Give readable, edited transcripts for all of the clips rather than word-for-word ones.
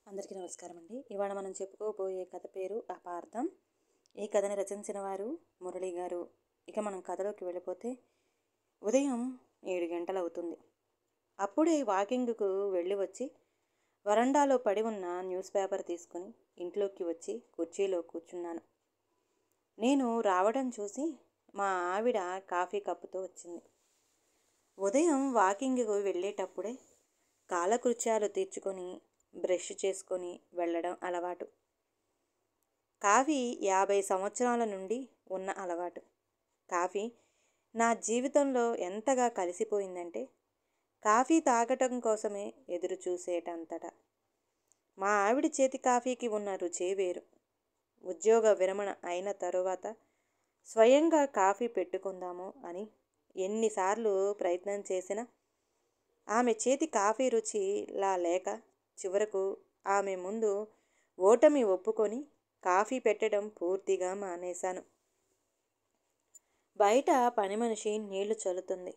అందరికీ నమస్కారం అండి. ఇవాళ మనం చెప్పుకోబోయే కథ పేరు అపార్థం. ఈ కథని రచించిన వారు మురళి గారు. ఇక మనం కథలోకి వెళ్ళిపోతే ఉదయం 7 గంటలవుతుంది. అప్పుడే వాకింగ్కు వెళ్ళి వచ్చి వరండాలో పడి ఉన్న న్యూస్ పేపర్ తీసుకుని ఇంట్లోకి వచ్చి కుర్చీలో కూర్చున్నాను. నేను రావడం చూసి మా ఆవిడ కాఫీ కప్పుతో వచ్చింది. ఉదయం వాకింగ్కు వెళ్ళేటప్పుడే కాలకృత్యాలు తీర్చుకొని బ్రష్ చేసుకొని వెళ్ళడం అలవాటు. కాఫీ 50 సంవత్సరాల నుండి ఉన్న అలవాటు. కాఫీ నా జీవితంలో ఎంతగా కలిసిపోయిందంటే కాఫీ తాగటం కోసమే ఎదురు చూసేటంతటా. మా ఆవిడ చేతి కాఫీకి ఉన్న రుచే వేరు. ఉద్యోగ విరమణ అయిన తరువాత స్వయంగా కాఫీ పెట్టుకుందాము అని ఎన్నిసార్లు ప్రయత్నం చేసినా ఆమె చేతి కాఫీ రుచిలా లేక చివరకు ఆమె ముందు ఓటమి ఒప్పుకొని కాఫీ పెట్టడం పూర్తిగా మానేశాను. బయట పని మనిషి నీళ్లు చల్లుతుంది.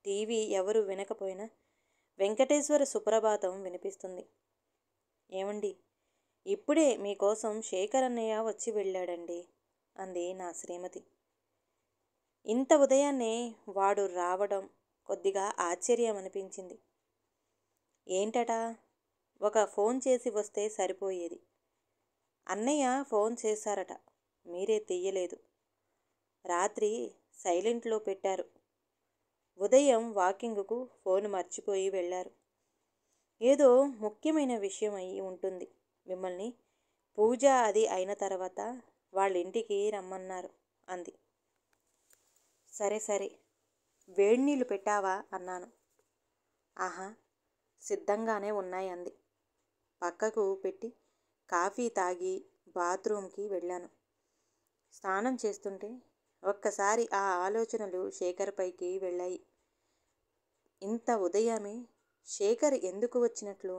టీవీ ఎవరు వినకపోయినా వెంకటేశ్వర సుప్రభాతం వినిపిస్తుంది. ఏమండి, ఇప్పుడే మీకోసం శేఖర్ అన్నయ్య వచ్చి వెళ్ళాడండి అంది నా శ్రీమతి. ఇంత ఉదయాన్నే వాడు రావడం కొద్దిగా ఆశ్చర్యం అనిపించింది. ఏంటట? ఒక ఫోన్ చేసి వస్తే సరిపోయేది. అన్నయ్య ఫోన్ చేశారట, మీరే తీయలేదు. రాత్రి సైలెంట్లో పెట్టారు. ఉదయం వాకింగ్కు ఫోన్ మర్చిపోయి వెళ్ళారు. ఏదో ముఖ్యమైన విషయం అయి ఉంటుంది. మిమ్మల్ని పూజ అది అయిన తర్వాత వాళ్ళ ఇంటికి రమ్మన్నారు అంది. సరే సరే, వేడినీళ్ళు పెట్టావా అన్నాను. ఆహా, సిద్ధంగానే ఉన్నాయి అంది. పక్కకు పెట్టి కాఫీ తాగి బాత్రూంకి వెళ్ళాను. స్నానం చేస్తుంటే ఒక్కసారి ఆ ఆలోచనలు శేఖర్ పైకి వెళ్ళాయి. ఇంత ఉదయమే శేఖర్ ఎందుకు వచ్చినట్లు?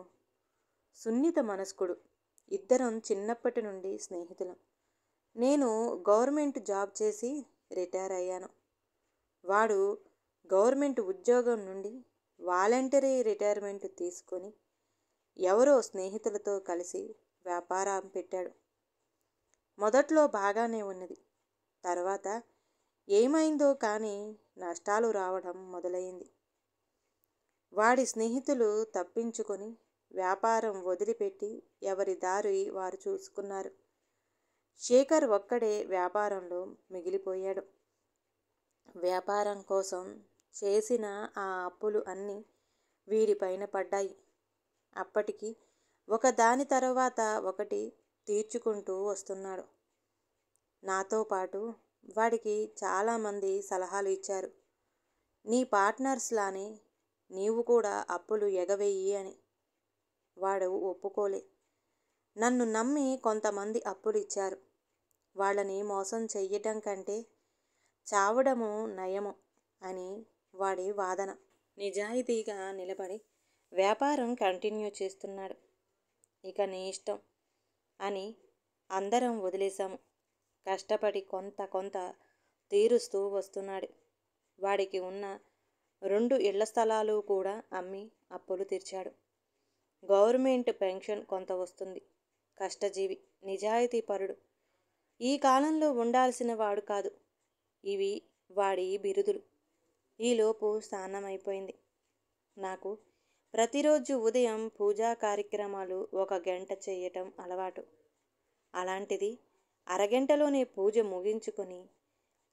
సున్నిత మనస్కుడు. ఇద్దరం చిన్నప్పటి నుండి స్నేహితులం. నేను గవర్నమెంట్ జాబ్ చేసి రిటైర్ అయ్యాను. వాడు గవర్నమెంట్ ఉద్యోగం నుండి వాలంటరీ రిటైర్మెంట్ తీసుకొని ఎవరో స్నేహితులతో కలిసి వ్యాపారం పెట్టాడు. మొదట్లో బాగానే ఉన్నది. తర్వాత ఏమైందో కానీ నష్టాలు రావడం మొదలైంది. వాడి స్నేహితులు తప్పించుకొని వ్యాపారం వదిలిపెట్టి ఎవరి దారి వారు చూసుకున్నారు. శేఖర్ ఒక్కడే వ్యాపారంలో మిగిలిపోయాడు. వ్యాపారం కోసం చేసిన ఆ అప్పులు అన్నీ వీడిపైన పడ్డాయి. అప్పటికి ఒకదాని తర్వాత ఒకటి తీర్చుకుంటూ వస్తున్నాడు. నాతో పాటు వాడికి చాలామంది సలహాలు ఇచ్చారు. నీ పార్ట్నర్స్ లానే నీవు కూడా అప్పులు ఎగవేయి అని. వాడు ఒప్పుకోలే. నన్ను నమ్మి కొంతమంది అప్పులు ఇచ్చారు. వాళ్ళని మోసం చెయ్యటం కంటే చావడము నయము అని వాడి వాదన. నిజాయితీగా నిలబడి వ్యాపారం కంటిన్యూ చేస్తున్నాడు. ఇక నీ ఇష్టం అని అందరం వదిలేశాము. కష్టపడి కొంత తీరుస్తూ వస్తున్నాడు. వాడికి ఉన్న 2 ఇళ్ల స్థలాలు కూడా అమ్మి అప్పులు తీర్చాడు. గవర్నమెంట్ పెన్షన్ కొంత వస్తుంది. కష్టజీవి, నిజాయితీ పరుడు. ఈ కాలంలో ఉండాల్సిన వాడు కాదు. ఇవి వాడి బిరుదులు. ఈలోపు స్నానం అయిపోయింది. నాకు ప్రతిరోజు ఉదయం పూజా కార్యక్రమాలు 1 గంట చేయటం అలవాటు. అలాంటిది అరగంటలోనే పూజ ముగించుకొని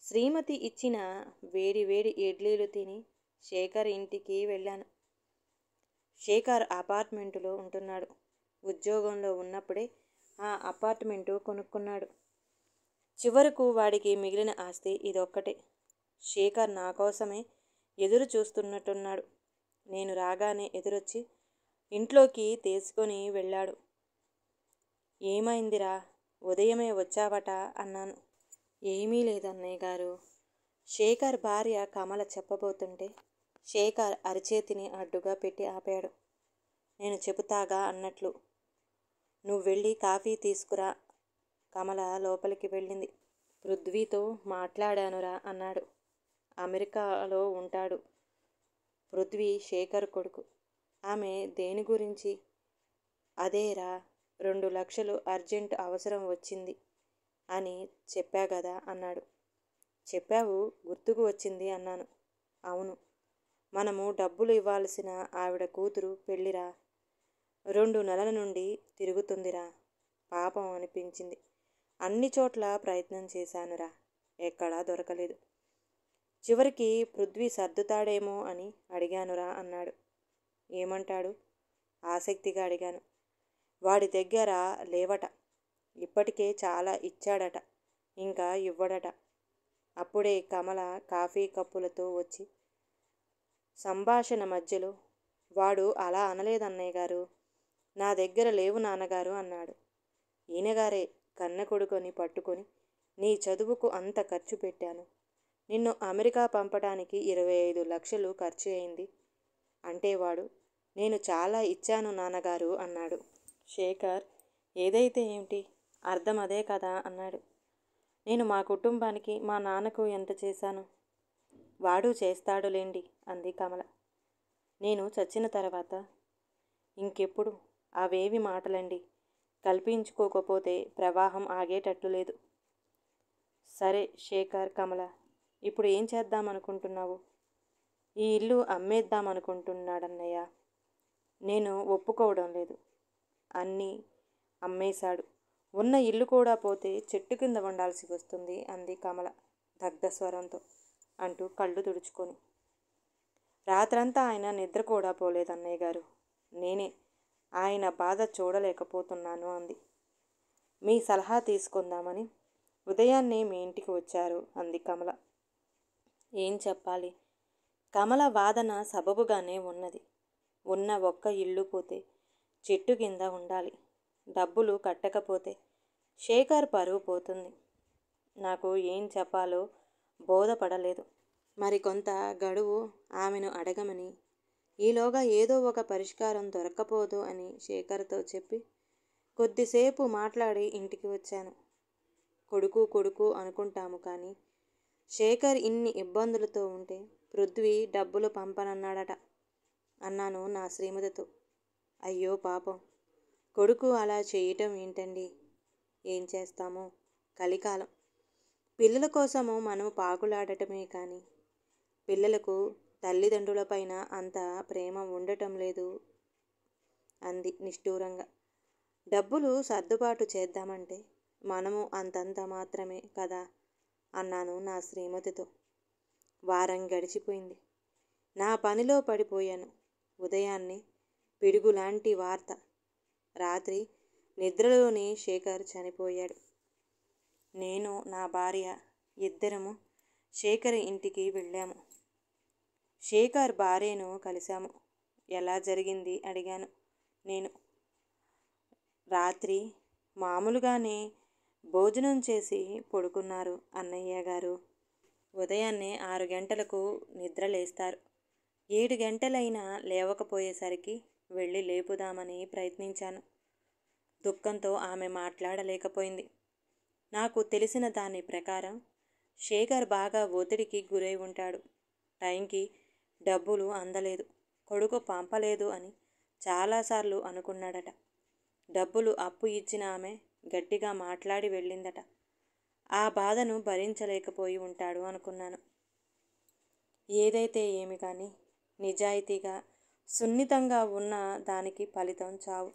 శ్రీమతి ఇచ్చిన వేడి వేడి ఇడ్లీలు తిని శేఖర్ ఇంటికి వెళ్ళాను. శేఖర్ అపార్ట్మెంటులో ఉంటున్నాడు. ఉద్యోగంలో ఉన్నప్పుడే ఆ అపార్ట్మెంటు కొనుక్కున్నాడు. చివరకు వాడికి మిగిలిన ఆస్తి ఇదొక్కటే. శేఖర్ నా కోసమే ఎదురు చూస్తున్నట్టున్నాడు. నేను రాగానే ఎదురొచ్చి ఇంట్లోకి తీసుకొని వెళ్ళాడు. ఏమైందిరా, ఉదయమే వచ్చావట అన్నాను. ఏమీ లేదన్నయ్య గారు, శేఖర్ భార్య కమల చెప్పబోతుంటే శేఖర్ అరిచేతిని అడ్డుగా పెట్టి ఆపాడు. నేను చెబుతాగా అన్నట్లు. నువ్వు వెళ్ళి కాఫీ తీసుకురా. కమల లోపలికి వెళ్ళింది. పృథ్వీతో మాట్లాడానురా అన్నాడు. అమెరికాలో ఉంటాడు. పృథ్వీ శేఖర్ కొడుకు. ఆమె దేని గురించి? అదేరా 2 లక్షలు అర్జెంట్ అవసరం వచ్చింది అని చెప్పా కదా అన్నాడు. చెప్పావు, గుర్తుకు వచ్చింది అన్నాను. అవును, మనము డబ్బులు ఇవ్వాల్సిన ఆవిడ కూతురు పెళ్ళిరా. 2 నెలల నుండి తిరుగుతుందిరా. పాపం అనిపించింది. అన్ని చోట్ల ప్రయత్నం చేశానురా, ఎక్కడా దొరకలేదు. చివరికి పృథ్వీ సర్దుతాడేమో అని అడిగానురా అన్నాడు. ఏమంటాడు? ఆసక్తిగా అడిగాను. వాడి దగ్గర లేవట. ఇప్పటికే చాలా ఇచ్చాడట, ఇంకా ఇవ్వడట. అప్పుడే కమల కాఫీ కప్పులతో వచ్చి సంభాషణ మధ్యలో, వాడు అలా అనలేదన్నయ్య గారు, నా దగ్గర లేవు నాన్నగారు అన్నాడు. ఈయనగారే కన్న కొడుకుని పట్టుకొని, నీ చదువుకు అంత ఖర్చు పెట్టాను, నిన్ను అమెరికా పంపడానికి 25 లక్షలు ఖర్చు అయింది అంటే వాడు, నేను చాలా ఇచ్చాను నాన్నగారు అన్నాడు. శేఖర్, ఏదైతే ఏమిటి, అర్థం అదే కదా అన్నాడు. నేను మా కుటుంబానికి మా నాన్నకు ఎంత చేశాను, వాడు చేస్తాడులేండి అంది కమల. నేను చచ్చిన తర్వాత ఇంకెప్పుడు అవేవి మాటలండి, కల్పించుకోకపోతే ప్రవాహం ఆగేటట్లు లేదు. సరే శేఖర్, కమల, ఇప్పుడు ఏం చేద్దామనుకుంటున్నావు? ఈ ఇల్లు అమ్మేద్దామనుకుంటున్నాడన్నయ్య. నేను ఒప్పుకోవడం లేదు. అన్నీ అమ్మేశాడు. ఉన్న ఇల్లు కూడా పోతే చెట్టు కింద ఉండాల్సి వస్తుంది అంది కమల దగ్ధ స్వరంతో అంటూ కళ్ళు తుడుచుకొని. రాత్రంతా ఆయన నిద్ర కూడా పోలేదన్నయ్య గారు. నేనే ఆయన బాధ చూడలేకపోతున్నాను అంది. మీ సలహా తీసుకుందామని ఉదయాన్నే మీ ఇంటికి వచ్చారు అంది కమల. ఏం చెప్పాలి? కమల వాదన సబబుగానే ఉన్నది. ఉన్న ఒక్క ఇల్లు పోతే చెట్టు కింద ఉండాలి, డబ్బులు కట్టకపోతే శేఖర్ పరువు పోతుంది. నాకు ఏం చెప్పాలో బోధపడలేదు. మరికొంత గడువు ఆమెను అడగమని, ఈలోగా ఏదో ఒక పరిష్కారం దొరక్కపోదు అని శేఖర్తో చెప్పి కొద్దిసేపు మాట్లాడి ఇంటికి వచ్చాను. కొడుకు కొడుకు అనుకుంటాము కానీ శేఖర్ ఇన్ని ఇబ్బందులతో ఉంటే పృథ్వీ డబ్బులు పంపనన్నాడట అన్నాను నా శ్రీమతితో. అయ్యో పాపం, కొడుకు అలా చేయటం ఏంటండి? ఏం చేస్తామో, కలికాలం. పిల్లల కోసము మనం పాకులాడటమే కానీ పిల్లలకు తల్లిదండ్రులపైన అంత ప్రేమ ఉండటం లేదు అంది నిష్ఠూరంగా. డబ్బులు సర్దుబాటు చేద్దామంటే మనము అంతంత మాత్రమే కదా అన్నాను నా శ్రీమతితో. వారం గడిచిపోయింది. నా పనిలో పడిపోయాను. ఉదయాన్నే పిడుగులాంటి వార్త. రాత్రి నిద్రలోనే శేఖర్ చనిపోయాడు. నేను, నా భార్య ఇద్దరము శేఖర్ ఇంటికి వెళ్ళాము. శేఖర్ భార్యను కలిశాము. ఎలా జరిగింది అడిగాను నేను. రాత్రి మామూలుగానే భోజనం చేసి పడుకున్నారు అన్నయ్య గారు. ఉదయాన్నే 6 గంటలకు నిద్రలేస్తారు. 7 గంటలైనా లేవకపోయేసరికి వెళ్ళి లేపుదామని ప్రయత్నించాను. దుఃఖంతో ఆమె మాట్లాడలేకపోయింది. నాకు తెలిసిన దాని ప్రకారం శేఖర్ బాగా ఒత్తిడికి గురై ఉంటాడు. టైంకి డబ్బులు అందలేదు, కొడుకు పంపలేదు అని చాలాసార్లు అనుకున్నాడట. డబ్బులు అప్పు ఇచ్చిన ఆమె గట్టిగా మాట్లాడి వెళ్ళిందట. ఆ బాధను భరించలేకపోయి ఉంటాడు అనుకున్నాను. ఏదైతే ఏమి కానీ నిజాయితీగా సున్నితంగా ఉన్న దానికి ఫలితం చావు.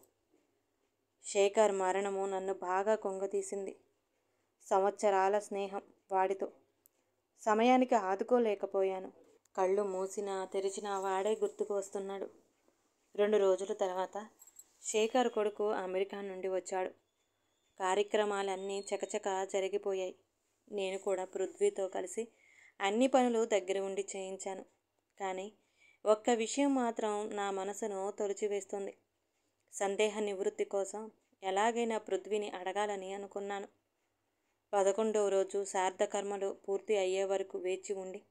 శేఖర్ మరణము నన్ను బాగా కొంగతీసింది. సంవత్సరాల స్నేహం వాడితో. సమయానికి ఆదుకోలేకపోయాను. కళ్ళు మూసినా తెరిచినా వాడే గుర్తుకు వస్తున్నాడు. 2 రోజుల తర్వాత శేఖర్ కొడుకు అమెరికా నుండి వచ్చాడు. కార్యక్రమాలన్నీ చకచకా జరిగిపోయాయి. నేను కూడా పృథ్వీతో కలిసి అన్ని పనులు దగ్గర ఉండి చేయించాను. కానీ ఒక్క విషయం మాత్రం నా మనసును తొలిచివేస్తుంది. సందేహ నివృత్తి కోసం ఎలాగైనా పృథ్వీని అడగాలని అనుకున్నాను. 11వ రోజు శార్ధకర్మలు పూర్తి అయ్యే వరకు వేచి ఉండి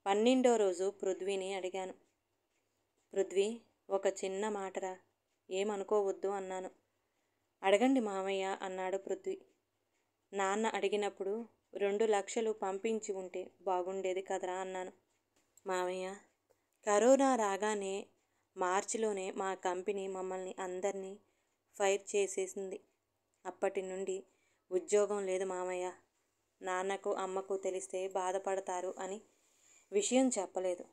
12వ రోజు పృథ్వీని అడిగాను. పృథ్వీ, ఒక చిన్న మాటరా, ఏమనుకోవద్దు అన్నాను. అడగండి మామయ్య అన్నాడు పృథ్వీ. నాన్న అడిగినప్పుడు 2 లక్షలు పంపించి ఉంటే బాగుండేది కదరా అన్నాను. మామయ్య, కరోనా రాగానే మార్చిలోనే మా కంపెనీ మమ్మల్ని అందరినీ ఫైర్ చేసేసింది. అప్పటి నుండి ఉద్యోగం లేదు మామయ్య. నాన్నకు అమ్మకు తెలిస్తే బాధపడతారు అని విషయం చెప్పలేదు.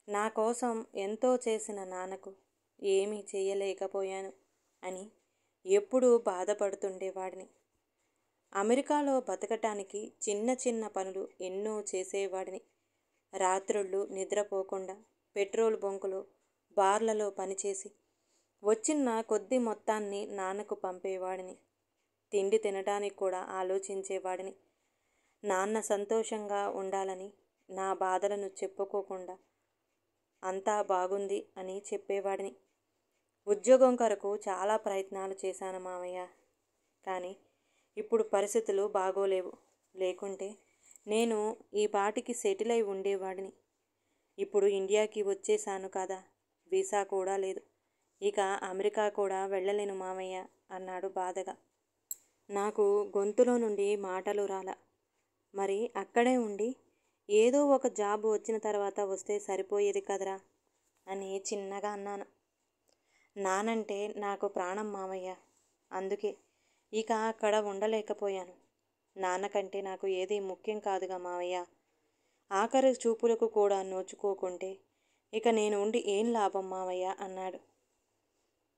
నా కోసం ఎంతో చేసిన నాన్నకు ఏమీ చేయలేకపోయాను అని ఎప్పుడూ బాధపడుతుండేవాడిని. అమెరికాలో బతకటానికి చిన్న చిన్న పనులు ఎన్నో చేసేవాడిని. రాత్రుళ్ళు నిద్రపోకుండా పెట్రోల్ బంకులో బార్లలో పనిచేసి వచ్చిన కొద్ది మొత్తాన్ని నాన్నకు పంపేవాడిని. తిండి తినడానికి కూడా ఆలోచించేవాడిని. నాన్న సంతోషంగా ఉండాలని నా బాధలను చెప్పుకోకుండా అంతా బాగుంది అని చెప్పేవాడిని. ఉద్యోగం కొరకు చాలా ప్రయత్నాలు చేశాను మామయ్య. కానీ ఇప్పుడు పరిస్థితులు బాగోలేవు. లేకుంటే నేను ఈ పాటికి సెటిల్ అయి ఉండేవాడిని. ఇప్పుడు ఇండియాకి వచ్చేసాను కదా, వీసా కూడా లేదు. ఇక అమెరికా కూడా వెళ్ళలేను మామయ్య అన్నాడు బాధగా. నాకు గొంతులో నుండి మాటలు రాలా. మరి అక్కడే ఉండి ఏదో ఒక జాబ్ వచ్చిన తర్వాత వస్తే సరిపోయేది కదరా అని చిన్నగా అన్నాను. నానంటే నాకు ప్రాణం మామయ్య. అందుకే ఇక అక్కడ ఉండలేకపోయాను. నాన్నకంటే నాకు ఏది ముఖ్యం కాదుగా మావయ్య. ఆఖరి చూపులకు కూడా నోచుకోకుంటే ఇక నేను ఉండి ఏం లాభం మావయ్య అన్నాడు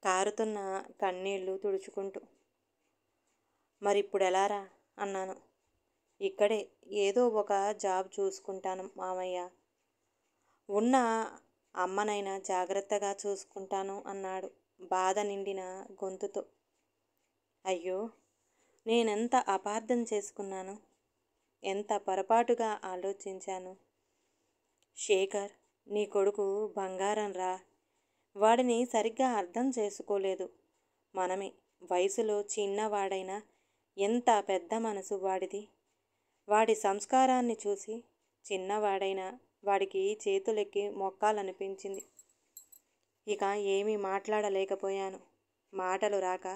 కారుతున్న కన్నీళ్లు తుడుచుకుంటూ. మరిప్పుడు ఎలారా అన్నాను. ఇక్కడే ఏదో ఒక జాబ్ చూసుకుంటాను మామయ్య. ఉన్న అమ్మనైనా జాగ్రత్తగా చూసుకుంటాను అన్నాడు బాధ నిండిన గొంతుతో. అయ్యో, నేనెంత అపార్థం చేసుకున్నాను, ఎంత పొరపాటుగా ఆలోచించాను. శేఖర్ నీ కొడుకు బంగారం రా. వాడిని సరిగ్గా అర్థం చేసుకోలేదు మనమే. వయసులో చిన్నవాడైనా ఎంత పెద్ద మనసు వాడిది. వాడి సంస్కారాన్ని చూసి చిన్నవాడైనా వాడికి చేతులెక్కి మొక్కాలనిపించింది. ఇక ఏమీ మాట్లాడలేకపోయాను. మాటలు రాక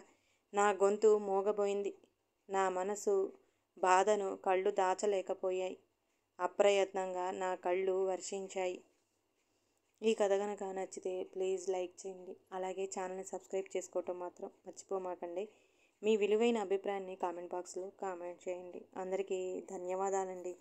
నా గొంతు మూగబోయింది. నా మనసు బాధను కళ్ళు దాచలేకపోయాయి. అప్రయత్నంగా నా కళ్ళు వర్షించాయి. ఈ కథ కనుక నచ్చితే ప్లీజ్ లైక్ చేయండి. అలాగే ఛానల్ని సబ్స్క్రైబ్ చేసుకోవటం మాత్రం మర్చిపోమాకండి. మీ విలువైన అభిప్రాయాన్ని కామెంట్ బాక్స్లో కామెంట్ చేయండి. అందరికీ ధన్యవాదాలండి.